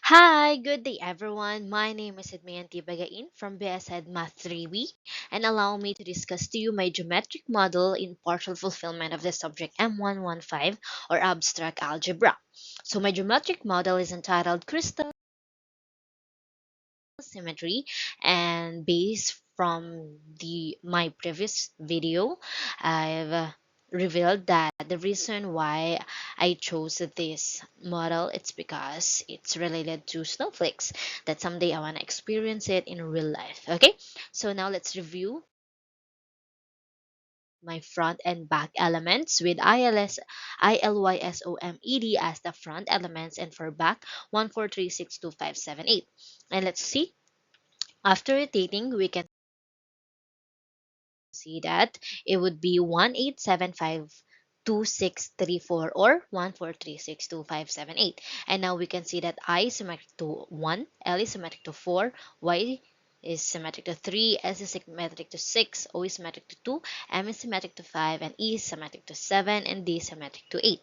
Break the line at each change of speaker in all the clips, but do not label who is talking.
Hi, good day everyone. My name is 3Bagain from BSED Math 3B, and allow me to discuss to you my geometric model in partial fulfillment of the subject M115 or abstract algebra. So my geometric model is entitled Crystal Symmetry, and based from the my previous video, I've revealed that the reason why I chose this model, it's because it's related to snowflakes, that someday I want to experience it in real life. Okay, so now let's review my front and back elements with ILYSOMED as the front elements, and for back 1436258. And let's see, after rotating we can see that it would be 1875264 or 1436258. And now we can see that I is symmetric to 1, L is symmetric to 4, Y is symmetric to 3, S is symmetric to 6, O is symmetric to 2, M is symmetric to 5, and E is symmetric to 7, and D is symmetric to 8.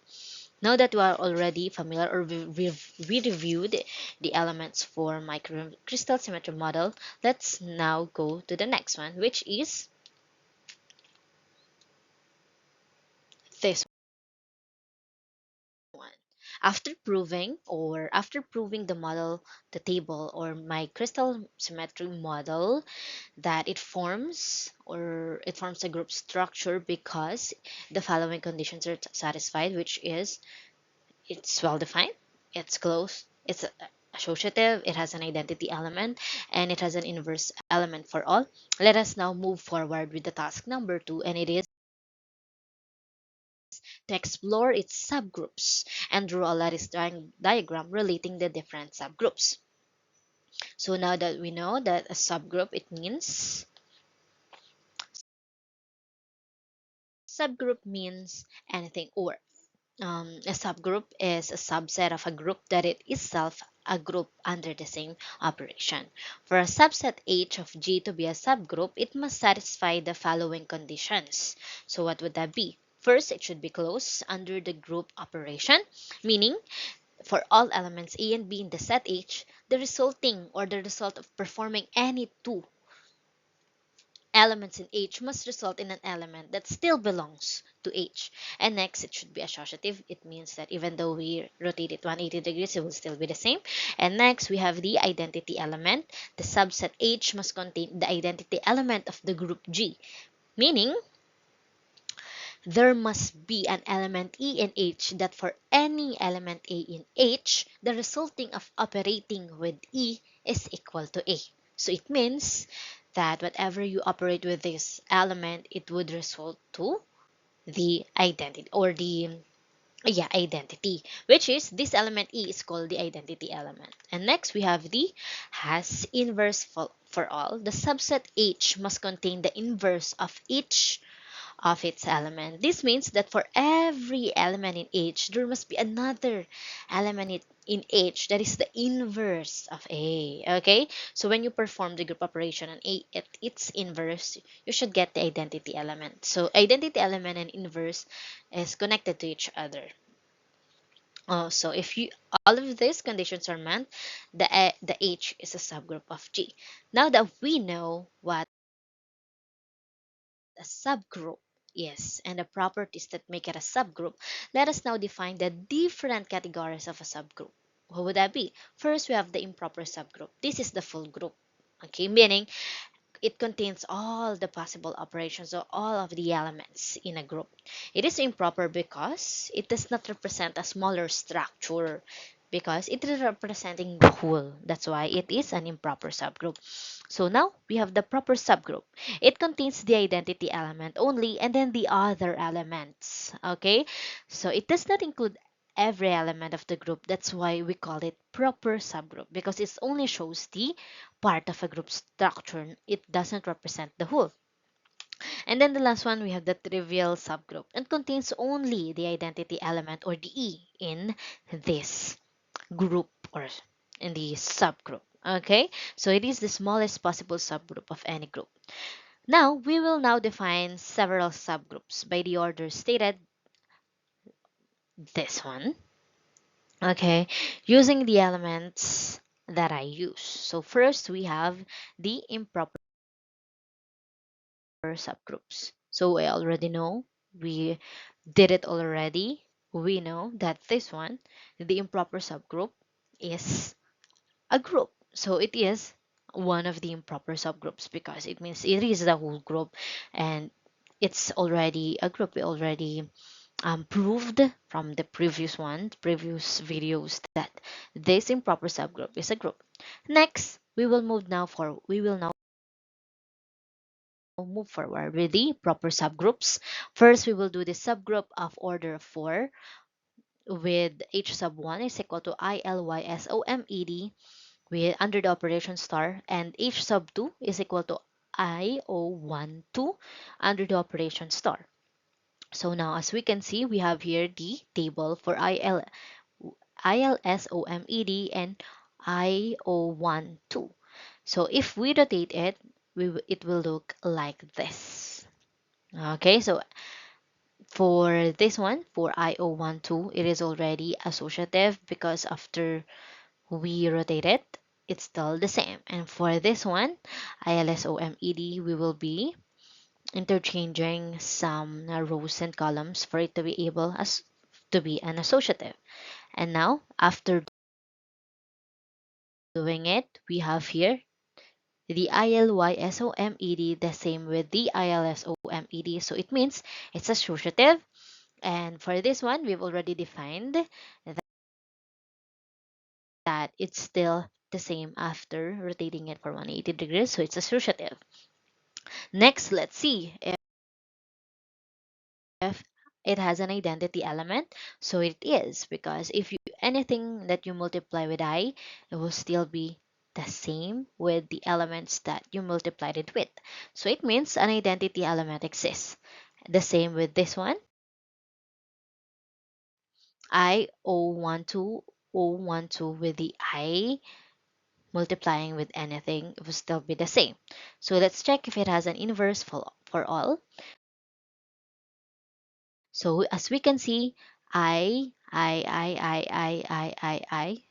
Now that we are already familiar, or we reviewed the elements for my crystal symmetry model, let's now go to the next one, which is this one. After proving the table, or my crystal symmetry model, that it forms a group structure because the following conditions are satisfied, which is it's well defined, it's closed, it's associative, it has an identity element, and it has an inverse element for all. Let us now move forward with the task number 2, and it is to explore its subgroups and draw a lattice diagram relating the different subgroups. So now that we know that a subgroup, it means subgroup means anything, or a subgroup is a subset of a group that it itself a group under the same operation. For a subset H of G to be a subgroup, it must satisfy the following conditions. So what would that be? First, it should be closed under the group operation, meaning for all elements A and B in the set H, the resulting, or the result of performing any two elements in H must result in an element that still belongs to H. And next, it should be associative. It means that even though we rotate it 180 degrees, it will still be the same. And next, we have the identity element. The subset H must contain the identity element of the group G, meaning there must be an element E in H that for any element A in H, the resulting of operating with E is equal to A. So it means that whatever you operate with this element, it would result to the identity, or the identity, which is this element E is called the identity element. And next we have the has inverse for all. The subset H must contain the inverse of each of its element. This means that for every element in H, there must be another element in H that is the inverse of A. Okay? So when you perform the group operation on A at its inverse, you should get the identity element. So identity element and inverse is connected to each other. So if you all of these conditions are met, the H is a subgroup of G. Now that we know what a subgroup is and the properties that make it a subgroup, let us now define the different categories of a subgroup. What would that be? First, we have the improper subgroup. This is the full group. Okay, meaning it contains all the possible operations or all of the elements in a group. It is improper because it does not represent a smaller structure, because it is representing the whole. That's why it is an improper subgroup. So now we have the proper subgroup. It contains the identity element only and then the other elements. Okay? So it does not include every element of the group. That's why we call it proper subgroup, because it only shows the part of a group structure. It doesn't represent the whole. And then the last one, we have the trivial subgroup. It contains only the identity element, or the E, in this group, or in the subgroup. Okay, so it is the smallest possible subgroup of any group. Now we will now define several subgroups by the order stated. This one. Okay, using the elements that I use. So first we have the improper subgroups. So I already know, we did it already. We know that this one, the improper subgroup, is a group. So it is one of the improper subgroups because it means it is the whole group, and it's already a group. We already proved from the previous videos, that this improper subgroup is a group. Next, we will now move forward with the proper subgroups. First, we will do the subgroup of order 4 with h sub 1 is equal to ILYSOMED with under the operation star, and h sub 2 is equal to IO12 under the operation star. So now, as we can see, we have here the table for ILSOMED and IO12. So if we rotate it, it will look like this. Okay, so for this one, for IO12, it is already associative because after we rotate it, it's still the same. And for this one, ILSOMED, we will be interchanging some rows and columns for it to be able as to be an associative. And now, after doing it, we have here the ILYSOMED, the same with the ILSOMED. So it means it's associative. And for this one, we've already defined that it's still the same after rotating it for 180 degrees. So it's associative. Next, let's see if it has an identity element. So it is, because if you anything that you multiply with I, it will still be the same with the elements that you multiplied it with. So it means an identity element exists. The same with this one, I O12 with the I multiplying with anything, it will still be the same. So let's check if it has an inverse for all. So as we can see, I.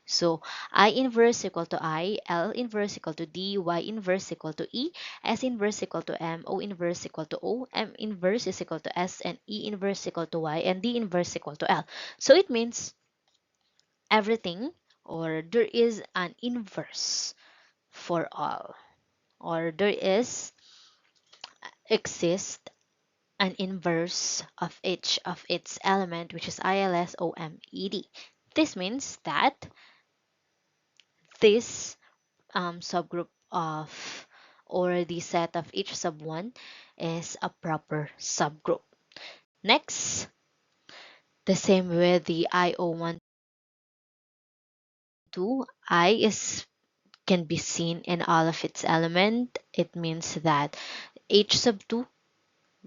So I inverse equal to I, L inverse equal to D, Y inverse equal to E, S inverse equal to M, O inverse equal to O, M inverse is equal to S, and E inverse equal to Y, and D inverse equal to L. So it means everything, or there is an inverse for all, or there is exist an inverse of each of its element, which is ILSOMED. This means that this subgroup of, or the set of each sub 1 is a proper subgroup. Next, the same with the IO12, I is can be seen in all of its element. It means that H sub 2,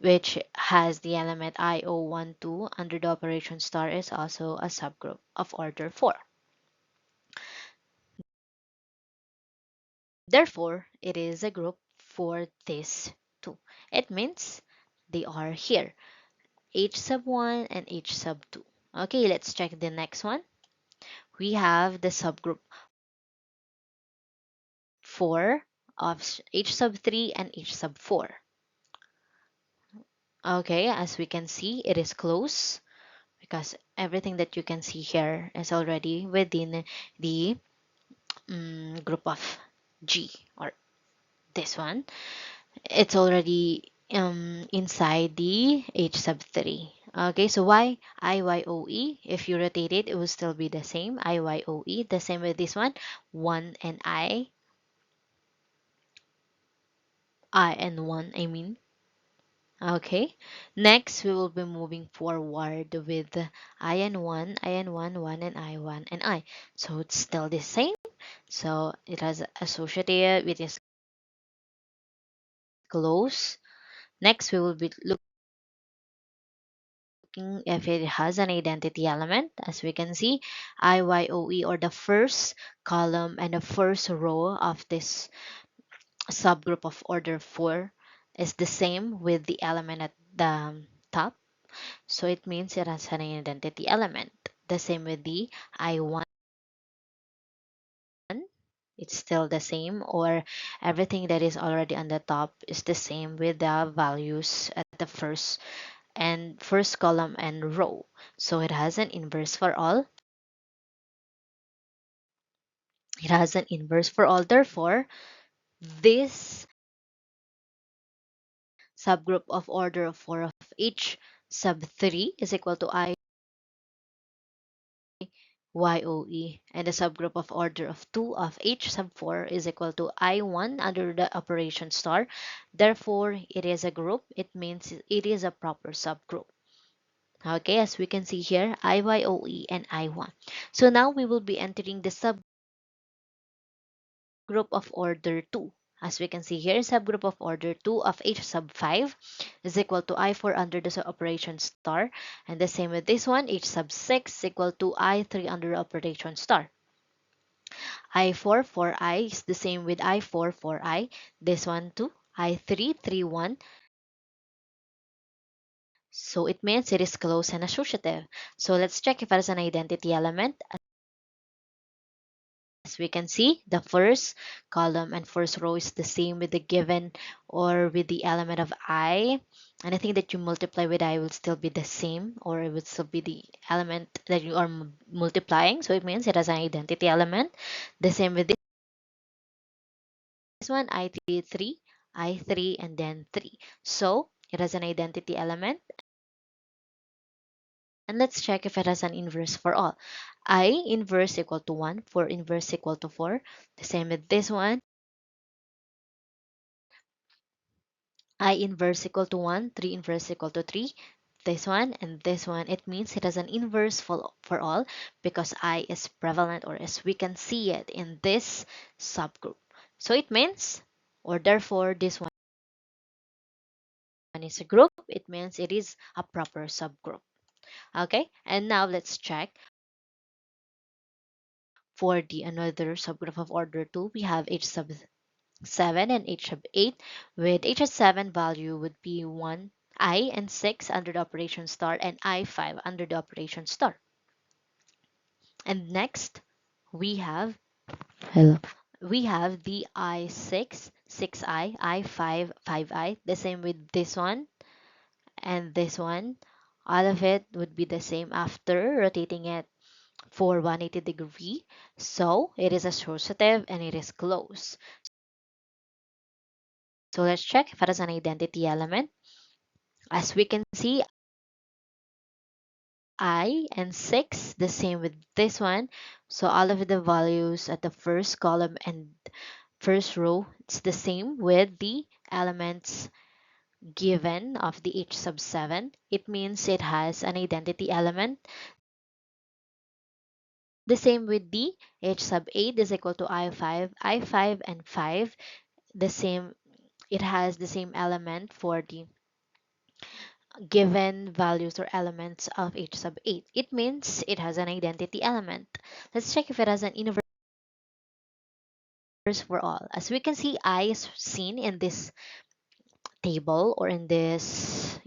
which has the element IO12 under the operation star, is also a subgroup of order 4. Therefore, it is a group for these two. It means they are here, H sub 1 and H sub 2. Okay, let's check the next one. We have the subgroup 4 of H sub 3 and H sub 4. Okay, as we can see, it is close because everything that you can see here is already within the group of G, or this one. It's already inside the H sub 3. Okay, so why IYOE? If you rotate it, it will still be the same. IYOE, the same with this one. 1 and I and 1, I mean. Okay, next we will be moving forward with I and 1, I and 1, 1 and I, 1 and I. So it's still the same. So it has associative, it is close. Next, we will be looking if it has an identity element. As we can see, IYOE, or the first column and the first row of this subgroup of order 4, is the same with the element at the top. So it means it has an identity element. The same with the I1 it's still the same, or everything that is already on the top is the same with the values at the first column and row. So it has an inverse for all. It has an inverse for all. Therefore, this subgroup of order of 4 of H sub 3 is equal to I YOE, and the subgroup of order of 2 of H sub 4 is equal to I1 under the operation star. Therefore, it is a group. It means it is a proper subgroup. Okay, as we can see here, IYOE and I1. So now we will be entering the subgroup of order 2. As we can see here, subgroup of order 2 of H sub 5 is equal to I4 under the operation star. And the same with this one, H sub 6 is equal to I3 under operation star. I4, 4I is the same with I4, 4I. This one too, I3, 3, 1. So it means it is close and associative. So let's check if it is an identity element. As we can see, the first column and first row is the same with the given or with the element of I. Anything that you multiply with I will still be the same, or it will still be the element that you are multiplying. So it means it has an identity element. The same with this one, I3, 3, I3, and then 3. So it has an identity element. And let's check if it has an inverse for all. I inverse equal to 1, 4 inverse equal to 4. The same with this one. I inverse equal to 1, 3 inverse equal to 3. This one and this one, it means it has an inverse for all because I is prevalent, or as we can see it in this subgroup. So it means, or therefore, this one is a group. It means it is a proper subgroup. Okay, and now let's check for the another subgroup of order 2. We have H sub 7 and H sub 8, with H sub 7 value would be 1, I and 6 under the operation star, and I5 under the operation star. And next, we have hello. We have the I6, 6I, I5, 5I, the same with this one and this one. All of it would be the same after rotating it for 180 degree. So it is associative and it is close. So let's check if it has an identity element. As we can see, I and 6, the same with this one. So all of the values at the first column and first row, it's the same with the elements given of the H sub 7. It means it has an identity element. The same with the H sub 8 is equal to I5. I5 and 5, the same, it has the same element for the given values or elements of H sub 8. It means it has an identity element. Let's check if it has an inverse for all. As we can see, I is seen in this table, or in this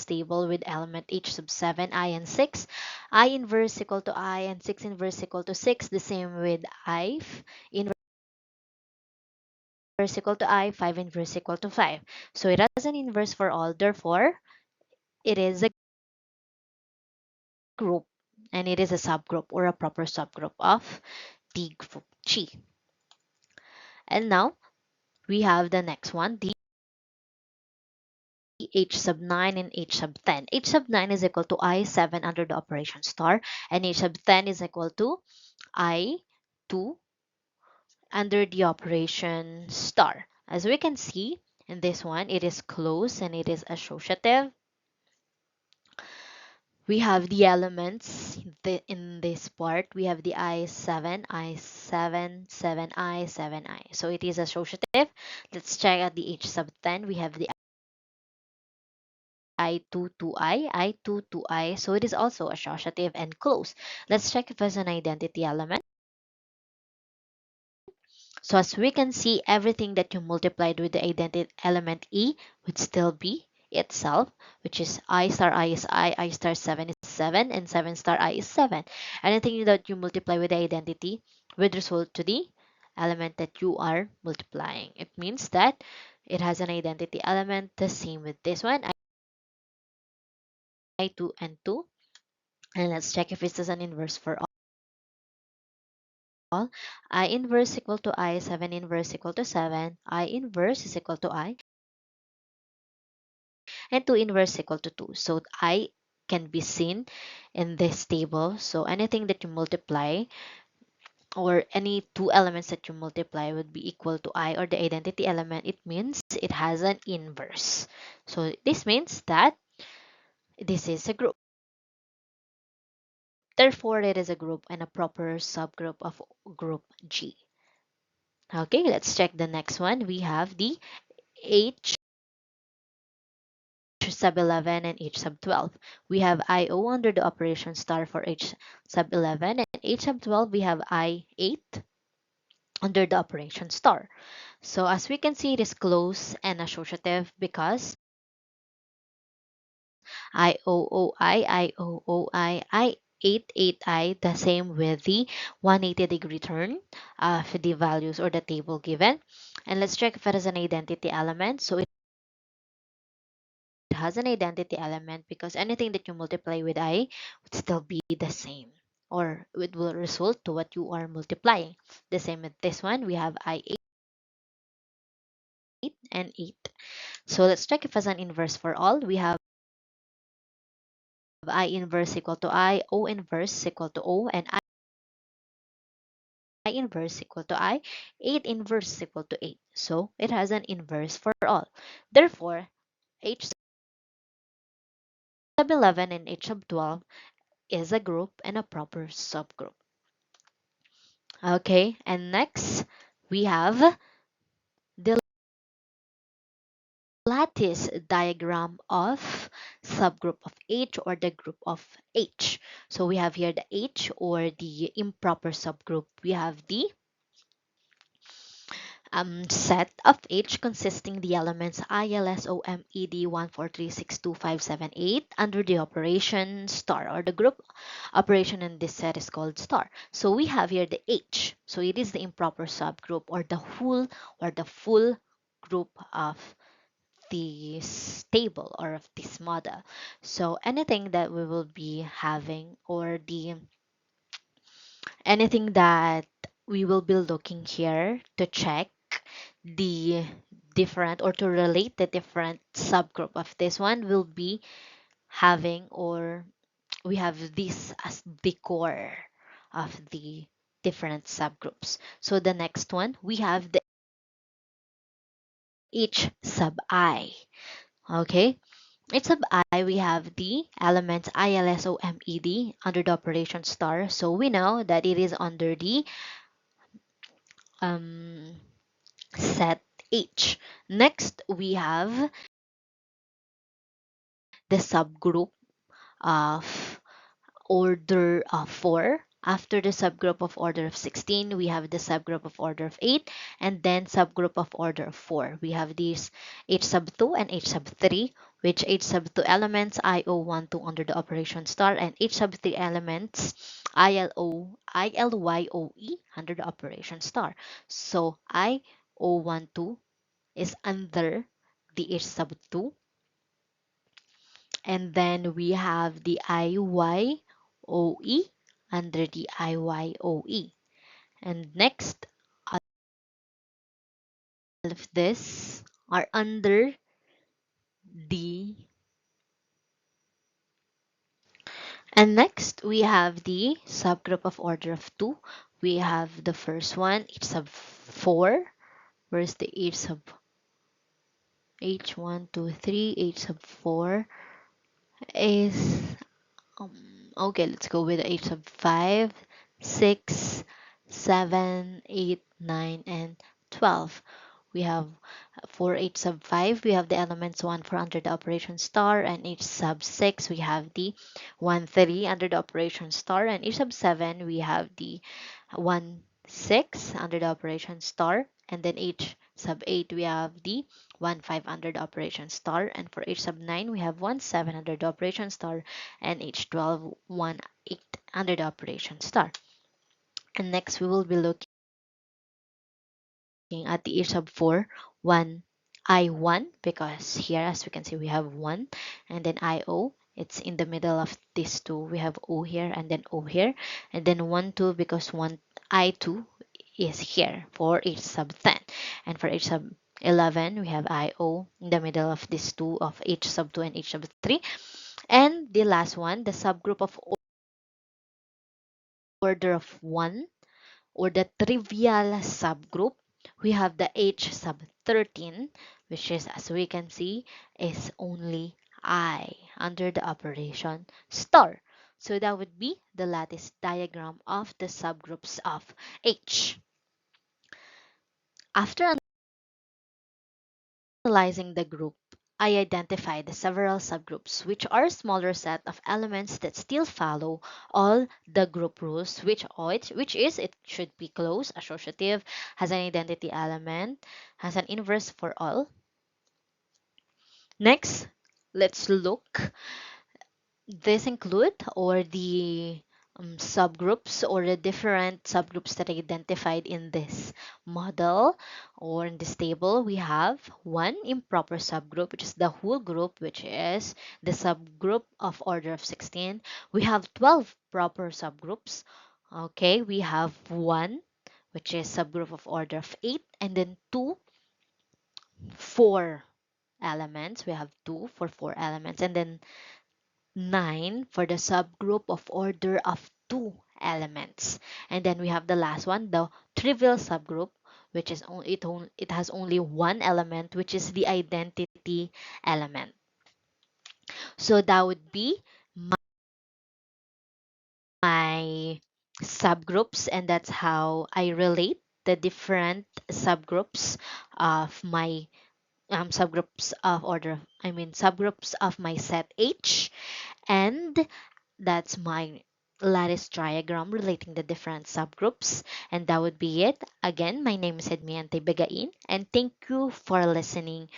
table with element H sub 7, I and 6. I inverse equal to I and 6 inverse equal to 6. The same with I inverse equal to I, 5 inverse equal to 5. So it has an inverse for all. Therefore, it is a group, and it is a subgroup or a proper subgroup of the group G. And now we have the next one, the H sub 9 and H sub 10. H sub 9 is equal to I7 under the operation star, and H sub 10 is equal to I2 under the operation star. As we can see in this one, it is close and it is associative. We have the elements in this part. We have the I7, I7, 7I, 7I. So it is associative. Let's check out the H sub 10. We have the I2, 2I, I2, 2I. So it is also associative and close. Let's check if it's an identity element. So as we can see, everything that you multiplied with the identity element E would still be itself, which is I star I is I star 7 is 7, and 7 star I is 7. Anything that you multiply with the identity would result to the element that you are multiplying. It means that it has an identity element. The same with this one, I2 and 2. And let's check if this is an inverse for all. I inverse equal to I, 7 inverse equal to 7, I inverse is equal to I, and 2 inverse equal to 2. So I can be seen in this table. So anything that you multiply, or any two elements that you multiply, would be equal to I, or the identity element. It means it has an inverse. So this means that this is a group. Therefore, it is a group and a proper subgroup of group G. Okay, let's check the next one. We have the H sub 11 and H sub 12. We have IO under the operation star for H sub 11, and H sub 12 we have I8 under the operation star. So as we can see, it is close and associative because IOOI, I8, the same with the 180-degree turn for the values or the table given. And let's check if it is an identity element. So it has an identity element because anything that you multiply with I would still be the same, or it will result to what you are multiplying. The same with this one. We have I8 and 8. So let's check if it's an inverse for all. We have I inverse equal to I, O inverse equal to O, and I inverse equal to I, 8 inverse equal to 8. So it has an inverse for all. Therefore, H sub 11 and H sub 12 is a group and a proper subgroup. Okay, and next we have the lattice diagram of subgroup of H, or the group of H. So we have here the H, or the improper subgroup. We have the set of H consisting the elements ILSOMED 1436258 under the operation star, or the group operation in this set is called star. So we have here the H. So it is the improper subgroup, or the whole, or the full group of this table, or of this model. So anything that we will be having, or the anything that we will be looking here to check the different, or to relate the different subgroup of this one, will be having, or we have this as the core of the different subgroups. So the next one, we have the H sub I. Okay, H sub I, we have the elements ILSOMED under the operation star. So we know that it is under the um, set H. Next, we have the subgroup of order of 4. After the subgroup of order of 16, we have the subgroup of order of 8, and then subgroup of order of 4. We have these H sub 2 and H sub 3, which H sub 2 elements IO12 under the operation star, and H sub 3 elements ILYOE under the operation star. So IO12 is under the H sub 2, and then we have the IYOE under the IYOE. And next, all of this are under the, and next we have the subgroup of order of 2. We have the first one, H sub 4. Where's the H sub? H1, 2, 3, H sub 4 is Um, okay, let's go with 8 sub 5, 6, 7, 8, 9, and 12. We have for H sub 5, we have the elements 1, 4 under the operation star, and H sub 6, we have the 1, 3 under the operation star, and H sub 7, we have the 1, 6 under the operation star, and then H sub 8, we have the 1, 5 under the operation star, and for H sub 9, we have 1, 7 under the operation star, and H12, 1, 8 under the operation star. And next, we will be looking looking at the each sub 4, 1, I1, because here as we can see we have 1, and then IO, it's in the middle of these two. We have O here and then O here, and then 1, 2 because 1 I2 is here for each sub 10. And for each sub 11, we have IO in the middle of these two of each sub 2 and each sub 3. And the last one, the subgroup of order of 1 or the trivial subgroup, we have the H sub 13, which is, as we can see, is only I under the operation star. So that would be the lattice diagram of the subgroups of H. After analyzing the group, I identified several subgroups, which are a smaller set of elements that still follow all the group rules, which is it should be close, associative, has an identity element, has an inverse for all. Next, let's look this include or the subgroups or the different subgroups that are identified in this model or in this table. We have one improper subgroup, which is the whole group, which is the subgroup of order of 16. We have 12 proper subgroups. Okay, we have one, which is subgroup of order of 8, and then two, 4 elements. We have two for 4 elements, and then 9 for the subgroup of order of 2 elements. And then we have the last one, the trivial subgroup, which is it has only one element, which is the identity element. So that would be my subgroups, and that's how I relate the different subgroups of my subgroups of order, I mean subgroups of my set H. And that's my lattice diagram relating the different subgroups. And that would be it. Again, my name is Edmiante Begain, and thank you for listening